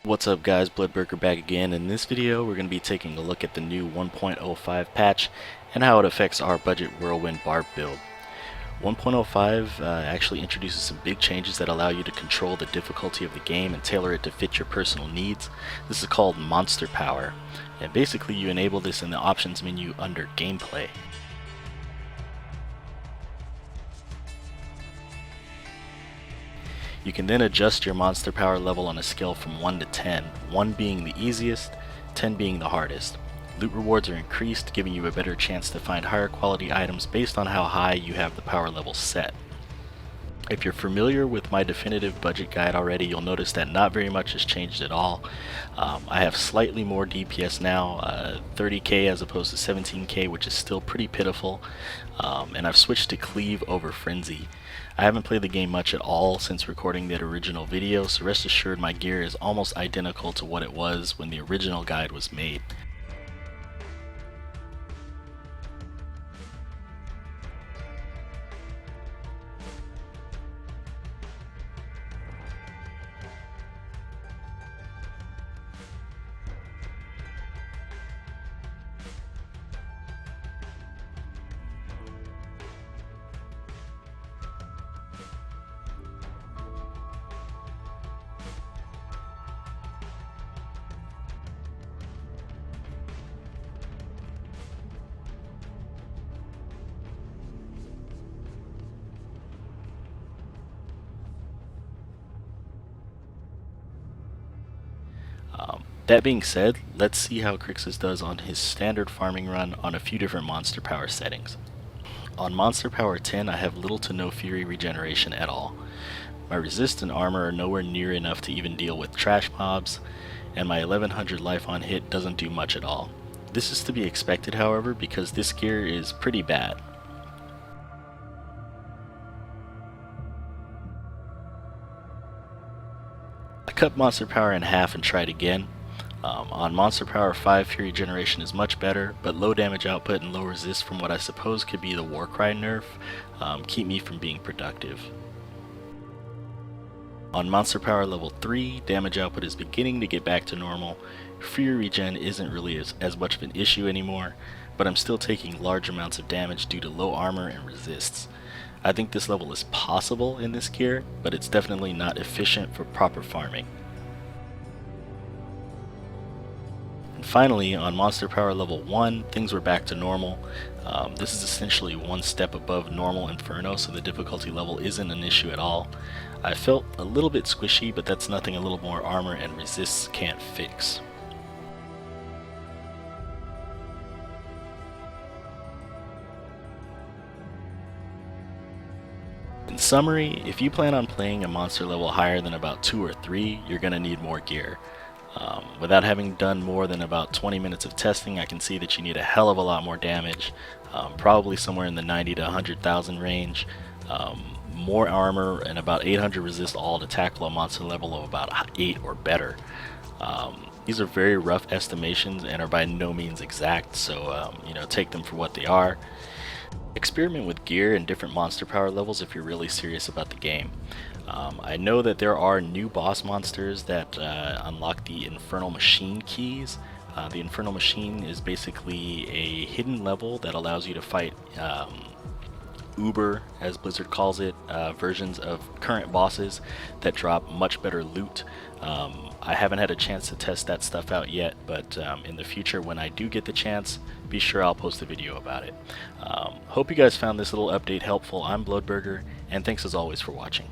What's up guys, Bloodburger back again. In this video we're going to be taking a look at the new 1.05 patch and how it affects our budget whirlwind Barb build. 1.05 actually introduces some big changes that allow you to control the difficulty of the game and tailor it to fit your personal needs. This is called monster power, and basically you enable this in the options menu under gameplay. You can then adjust your monster power level on a scale from 1 to 10, 1 being the easiest, 10 being the hardest. Loot rewards are increased, giving you a better chance to find higher quality items based on how high you have the power level set. If you're familiar with my definitive budget guide already, you'll notice that not very much has changed at all. I have slightly more DPS now, 30k as opposed to 17k, which is still pretty pitiful, and I've switched to Cleave over Frenzy. I haven't played the game much at all since recording that original video, so rest assured my gear is almost identical to what it was when the original guide was made. That being said, let's see how Crixus does on his standard farming run on a few different monster power settings. On monster power 10 I have little to no fury regeneration at all. My resist and armor are nowhere near enough to even deal with trash mobs, and my 1100 life on hit doesn't do much at all. This is to be expected however, because this gear is pretty bad. I cut monster power in half and tried again. On monster power 5 fury generation is much better, but low damage output and low resist from what I suppose could be the Warcry nerf keep me from being productive. On monster power level 3, damage output is beginning to get back to normal. Fury regen isn't really as much of an issue anymore, but I'm still taking large amounts of damage due to low armor and resists. I think this level is possible in this gear, but it's definitely not efficient for proper farming. And finally, on monster power level 1, things were back to normal. This is essentially one step above normal Inferno, so the difficulty level isn't an issue at all. I felt a little bit squishy, but that's nothing a little more armor and resists can't fix. In summary, if you plan on playing a monster level higher than about 2 or 3, you're going to need more gear. Without having done more than about 20 minutes of testing, I can see that you need a hell of a lot more damage, probably somewhere in the 90 to 100,000 range, more armor, and about 800 resist all to tackle a monster level of about 8 or better. These are very rough estimations and are by no means exact, so take them for what they are. Experiment with gear and different monster power levels if you're really serious about the game. I know that there are new boss monsters that unlock the Infernal Machine keys. The Infernal Machine is basically a hidden level that allows you to fight Uber, as Blizzard calls it, versions of current bosses that drop much better loot. I haven't had a chance to test that stuff out yet, but in the future when I do get the chance, be sure I'll post a video about it. Hope you guys found this little update helpful. I'm Bloodburger, and thanks as always for watching.